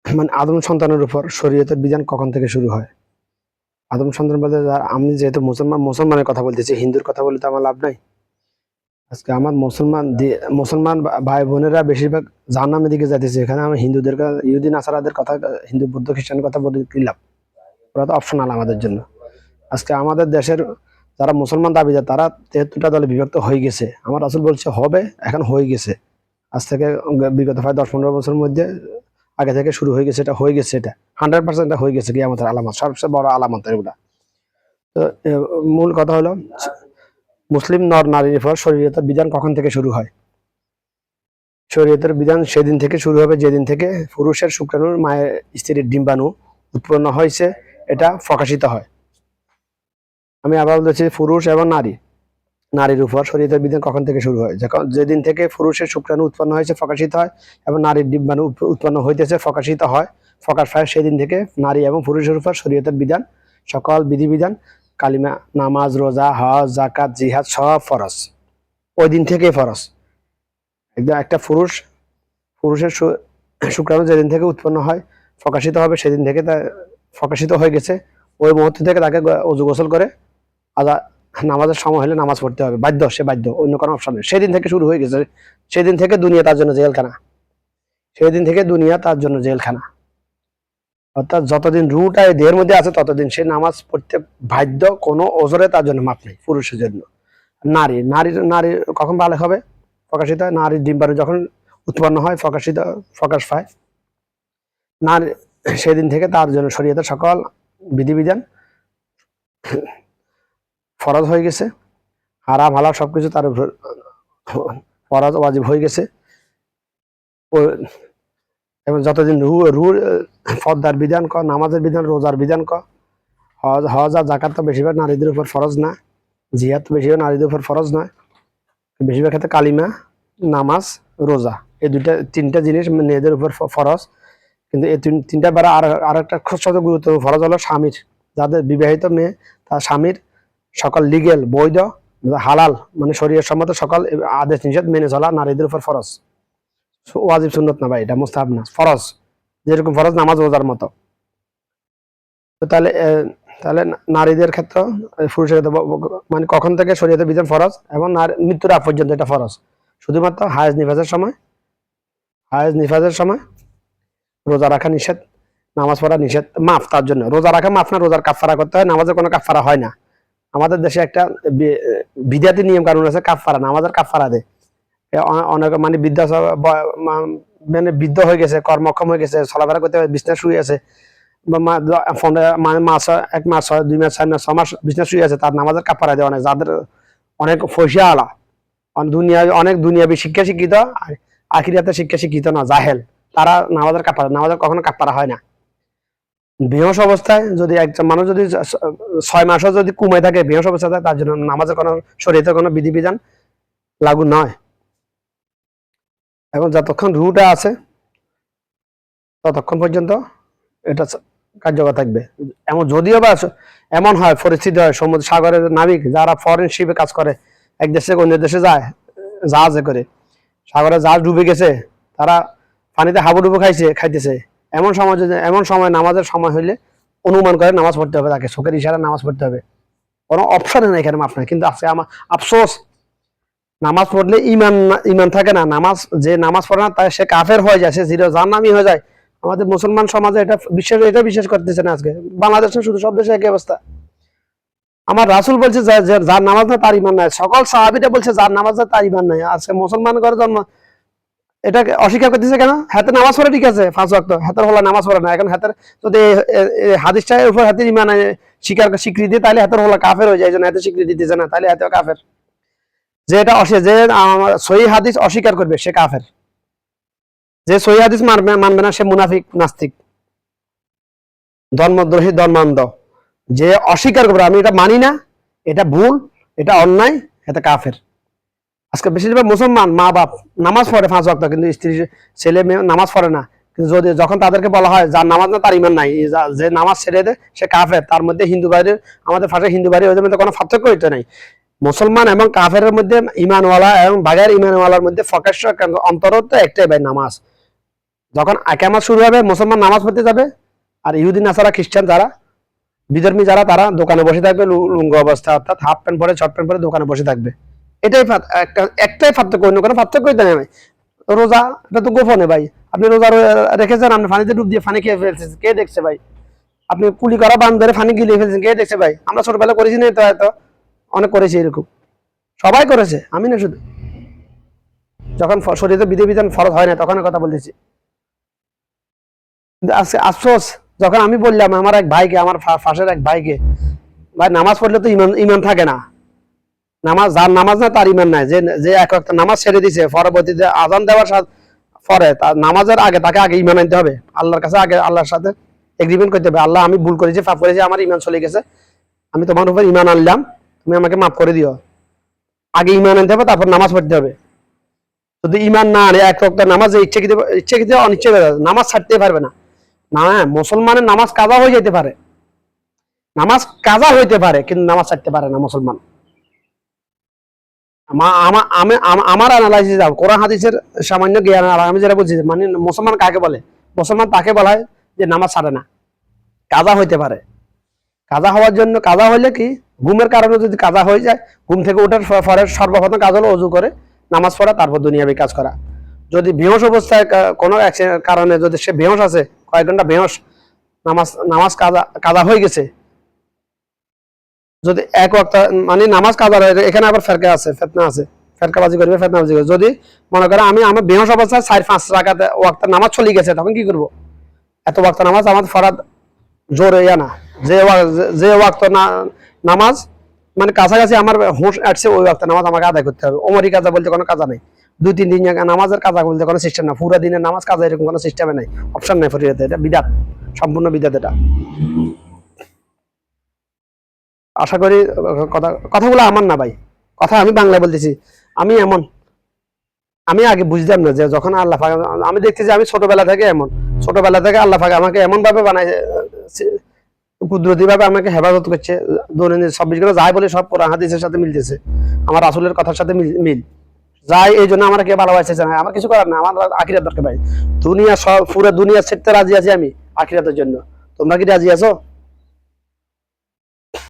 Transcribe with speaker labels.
Speaker 1: মানে আদম সন্তানের উপর শরীয়তের বিধান কখন থেকে শুরু হয়? আদম সন্তান বলতে আমি যেহেতু মুসলমানের কথা বলতেছি, হিন্দুর কথা বলে তো আমার লাভ নাই। আজকে আমার মুসলমান ভাই বোনেরা বেশিরভাগ জাহান্নামের দিকে যাইতেছে, এখানে আমি হিন্দুদের ইহুদি নাসারাদের কথা, হিন্দু বৌদ্ধ খ্রিস্টানের কথা বলে কি লাভ? ওরা তো অপশনাল আমাদের জন্য। আজকে আমাদের দেশের যারা মুসলমান দাবিদার তারা 73টা দলে বিভক্ত হয়ে গেছে। আমার রাসূল বলছে হবে, এখন হয়ে গেছে। আজ থেকে বিগত প্রায় 10-15 বছরের মধ্যে আগে থেকে শুরু হয়ে গেছে, এটা হয়ে গেছে, এটা 100% হয়ে গেছে কিয়ামতের আলামত, সবচেয়ে বড় আলামত এগুলা। তো মূল কথা হলো মুসলিম নর নারীর উপর শরীয়তের বিধান কখন থেকে শুরু হয়? শরীয়তের বিধান সেদিন থেকে শুরু হবে যেদিন থেকে পুরুষের শুক্রাণুর মায়ের স্ত্রীর ডিম্বাণু উৎপন্ন হয়েছে, এটা প্রকাশিত হয়। আমি আবার বলছি পুরুষ এবং নারীর উপর শরীয়তের বিধান কখন থেকে শুরু হয়? যখন যেদিন থেকে পুরুষের শুক্রাণু উৎপন্ন হয়েছে প্রকাশিত হয় এবং নারীর ডিম্বাণু উৎপন্ন হইতেছে প্রকাশিত হয়, প্রকাশ পায়, সেদিন থেকে নারী এবং পুরুষের উপর শরীয়তের বিধান, সকল বিধিবিধান, কালিমা, নামাজ, রোজা, হজ, যাকাত, জিহাদ সব ফরজ। ওই দিন থেকেই ফরজ। একদম একটা পুরুষের শুক্রাণু যেদিন থেকে উৎপন্ন হয় প্রকাশিত হবে, সেদিন থেকে তা প্রকাশিত হয়ে গেছে। ওই মুহূর্ত থেকে তাকে অজু গোসল করে আদা নামাজের সময় হলে নামাজ পড়তে হবে, বাধ্য, সে বাধ্য, অন্য কোনো অপশন নেই। সেদিন থেকে শুরু হয়ে গেছে, সেদিন থেকে দুনিয়া তার জন্য জেলখানা, সেদিন থেকে দুনিয়া তার জন্য জেলখানা। অর্থাৎ যতদিন রুটা এই দেহের মধ্যে আছে ততদিন সে নামাজ পড়তে বাধ্য, কোনো ওজরে তার জন্য মাপ নেই পুরুষের জন্য। নারী কখন বালেগ হবে? প্রকাশিত হয় নারীর ডিম্বাণু যখন উৎপন্ন হয়, প্রকাশ পায় নারী, সেদিন থেকে তার জন্য শরীয়তের সকল বিধিবিধান ফরজ হয়ে গেছে। হারাম হালাল সবকিছু তার উপর ফরজ ওয়াজিব হয়ে গেছে। এবং যতদিন পর্দার বিধান ক, নামাজের বিধান, রোজার বিধান ক, হজ আর জাকাত তো বেশিরভাগ নারীদের উপর ফরজ না, জিহাদ তো বেশিরভাগ নারীদের উপর ফরজ নয়, বেশিরভাগ ক্ষেত্রে কালিমা, নামাজ, রোজা, এই তিনটা জিনিস মেয়েদের উপর ফরজ। কিন্তু এই তিনটা বেড়া আর একটা খুব সবচেয়ে গুরুত্বপূর্ণ ফরজ হলো স্বামীর, যাদের বিবাহিত মেয়ে তার স্বামীর সকল লিগেল বৈধ হালাল মানে শরীয়ত সম্মত সকল আদেশ নিষেধ মেনে চলা নারীদের উপর ফরজ। ওয়াজিব সুন্নত না ভাই, এটা মুস্তাহাব না, ফরজ। যেরকম ফরজ নামাজ রোজার মতো। তো তাহলে নারীদের ক্ষেত্রে পুরুষের ক্ষেত্রে মানে কখন থেকে শরীয়তের বিধান ফরজ এবং মৃত্যুর আগ পর্যন্ত এটা ফরজ। শুধুমাত্র হায়েজ নিফাজের সময় রোজা রাখা নিষেধ, নামাজ পড়া নিষেধ, মাফ তার জন্য। রোজা রাখা মাফ না, রোজার কাফারা করতে হয়, নামাজের কোনো কাফারা হয় না। আমাদের দেশে একটা বিদাতি নিয়ম কানুন আছে, কাফারা, নামাজের কাফারা দেয় অনেক, মানে মানে বৃদ্ধ হয়ে গেছে, কর্মক্ষম হয়ে গেছে, চলাফেরা করতে বিছনা শুয়ে আছে, এক মাস 2 মাস 4 মাস 6 মাস বিছনা শুয়ে আছে, তার নামাজের কাফারা দেয় অনেক, যাদের অনেক পয়সা আলা, অনেক দুনিয়াবি শিক্ষা শিক্ষিত, আখিরাতে শিক্ষা শিক্ষিত না, জাহেল, তারা নামাজের কখনো কাফারা হয় না। বেহস অবস্থায় যদি একজন মানুষ যদি 6 মাসও যদি কমে থাকে, বেহস অবস্থায় থাকে, তার জন্য নামাজের কোনো শরীয়তের কোনো বিধিবিধান লাগু নয়। এখন যতক্ষণ রুটা আছে ততক্ষণ পর্যন্ত এটা কার্যকর থাকবে। এমন যদিও বা এমন হয়, পরিস্থিতি হয়, সমুদ্র সাগরের নাবিক যারা ফরেন শিপে কাজ করে, এক দেশ থেকে অন্য দেশে যায় জাহাজে করে, সাগরে জাহাজ ডুবে গেছে, তারা পানিতে হাবুডুবু খাইতেছে, এমন সময় নামাজের সময় হইলে অনুমান করে নামাজ পড়তে হবে, তাকে চোখের ইশারায় নামাজ পড়তে হবে, কোনো অপশন নেই এখানে মাফ নাই। কিন্তু আজকে আমার আফসোস, নামাজ পড়লে ইমান থাকে না, যে নামাজ পড়ে না তাই সে কাফের হয়ে যায়, সে জাহান্নামী হয়ে যায়। আমাদের মুসলমান সমাজে এটা বিশ্বাস করতেছে না। আজকে বাংলাদেশে শুধু, সব দেশে একই অবস্থা। আমার রাসূল বলছে যার নামাজ না তার ইমান নাই, সকল সাহাবীরা বলছে যার নামাজ না তার ইমান নাই। আজকে মুসলমান করে জন্ম, এটাকে অস্বীকার করতেছে কেন? হাতে নামাজ পড়ে ঠিক আছে 5 ওয়াক্ত, হাতের হলা নামাজ পড়ে না। এখন হাতের যদি হাদিসটার উপর হাতের ইমান স্বীকৃতি, তাহলে হাতের হলা কাফের হয়ে যায়, এই জন্য হাতে স্বীকৃতি দিতেছে না, তাহলে হাতে কাফের। যে সহি হাদিস অস্বীকার করবে সে কাফের, যে সহি হাদিস মানবে না সে মুনাফিক, নাস্তিক, ধর্মদ্রোহী, ধর্মান্ধ। যে অস্বীকার করবে আমি এটা মানি না, এটা ভুল, এটা অন্যায়, এটা কাফের। আজকে বেশিরভাগ মুসলমান মা বাপ নামাজ পড়ে 5 ওয়াক্ত, কিন্তু স্ত্রী ছেলে মেয়ে নামাজ পড়ে না। কিন্তু যখন তাদেরকে বলা হয় যার নামাজ না তার ইমান নাই, যে নামাজ ছেড়ে দেয় সে কাফের, তার মধ্যে হিন্দু বাড়ির, আমাদের ভাষায় হিন্দু বাড়ি, ওদের মধ্যে কোনো পার্থক্য হইতে নাই। মুসলমান এবং কাফেরের মধ্যে, ইমানওয়ালা এবং বাগের ইমানওয়ালার মধ্যে প্রকাশ্য অন্তরত একটাই ভাই, নামাজ। যখন একামত শুরু হবে মুসলমান নামাজ পড়তে যাবে, আর ইহুদি নাসারা খ্রিস্টান যারা বিধর্মী যারা তারা দোকানে বসে থাকবে লুঙ্গ অবস্থা, অর্থাৎ হাফ প্যান্ট পরে শর্ট প্যান্ট পরে দোকানে বসে থাকবে। এটাই একটাই পার্থক্য, অন্য কোনো পার্থক্য নাই। রোজা এটা তো গোপনে ভাই, আপনি রোজা রেখেছেন, আপনি পানিতে ডুব দিয়ে পানি খেয়ে ফেলছেন, কে দেখছে ভাই? আপনি কুলি করা বান ধরে পানি গিলিয়ে ফেলছেন, কে দেখছে ভাই? আমরা ছোটবেলা করেছি না? তো হয়তো অনেক করেছি এরকম, সবাই করেছে, আমি না শুধু। যখন শরীরে বিধি বিধান ফরজ হয় না তখন কথা বলতেছি। আজকে আফসোস, যখন আমি বললাম আমার এক ভাইকে, আমার পাশের এক ভাইকে, ভাই নামাজ পড়লে তো ইমান ইমান থাকে না, নামাজ যার নামাজ না তার ইমান নাই, যে যে এক ওয়াক্ত নামাজ ছেড়ে দিছে পরবর্তীতে আজান দেওয়ার পরে তার নামাজের আগে তাকে আগে ইমান আনতে হবে, আল্লাহর কাছে আগে আল্লাহর সাথে এগ্রিমেন্ট করতে হবে, আল্লাহ আমি ভুল করেছি, পাপ করেছি, আমার ইমান চলে গেছে, আমি তোমার উপর ইমান আনলাম, তুমি আমাকে মাফ করে দিও। আগে ইমান আনতে হবে, তারপর নামাজ পড়তে হবে। যদি ইমান না আনে এক ওয়াক্ত নামাজ ইচ্ছাকৃত অনিচ্ছা নামাজ ছাড়তে পারবে না। না, মুসলমানের নামাজ কাজা হয়ে যেতে পারে, নামাজ কাজা হইতে পারে, কিন্তু নামাজ ছাড়তে পারে না মুসলমান। আমার অ্যানালাইসিস কোরআন হাদিসের সামান্য জ্ঞান, আমি যেটা বুঝছি, মানে মুসলমান কাকে বলে? মুসলমান তাকে বলা হয় যে নামাজ ছাড়ে না, কাজা হইতে পারে। কাজা হওয়ার জন্য, কাজা হইলে কি, ঘুমের কারণে যদি কাজা হয়ে যায়, ঘুম থেকে ওঠার পরে সর্বপ্রথম কাজ হলো অজু করে নামাজ পড়া, তারপর দুনিয়াবি কাজ করা। যদি বেহোশ অবস্থায় কোনো কারণে যদি সে বেহোশ আছে, কয়েক ঘন্টা বেহোশ, নামাজ কাজা হয়ে গেছে, যদি এক ওয়াক্ত মানে নামাজ কাজা রয়ে, এখানে আবার ফেরকা আছে, ফেতনা আছে, ফেরকাবাজি করবে, ফেতনাবাজি করবে। যদি মনে করে আমি আমার বেহোশ অবস্থায় 4-5 রাকাত ওয়াক্ত নামাজ চলে গেছে, তখন কি করব? এত ওয়াক্ত নামাজ আমার ফরাদ জোর হইয়া না, যে ওয়াক্ত নামাজ মানে কাছাকাছি আমার হুঁশ আসছে, ওই ওয়াক্ত নামাজ আমাকে আদায় করতে হবে। ওমরি কাজা বলতে কোনো কাজা নেই, 2-3 দিন নামাজের কাজা বলতে কোনো সিস্টেম না, পুরো দিনের নামাজ কাজা এরকম কোনো সিস্টেমে নাই, অপশন নাই ফরিয়াতে, এটা বিদাত, সম্পূর্ণ বিদাত এটা। আশা করি কথাগুলো আমার না ভাই, কথা আমি বাংলায় বলতেছি। আমি এমন, আমি আগে বুঝতাম না যে যখন আল্লাহ পাক, আমি দেখতেছি আমি ছোটবেলা থেকে আল্লাহ পাক আমাকে এমন ভাবে বানায়, কুদরতি ভাবে আমাকে হেফাজত করছে, দৈনন্দিন 24 ঘন্টা যাই বলে সব কোরআন হাদিসের সাথে মিলতেছে, আমার রাসূলের কথার সাথে মিল যাই। এই জন্য আমার কে ভালোবাসতেছে না, আমার কিছু করার না, আমার আখিরাত দরকার ভাই। দুনিয়া সব পুরো দুনিয়া ছেড়তে রাজি আছি আমি আখিরাতের জন্য। তোমরা কি রাজি আছো?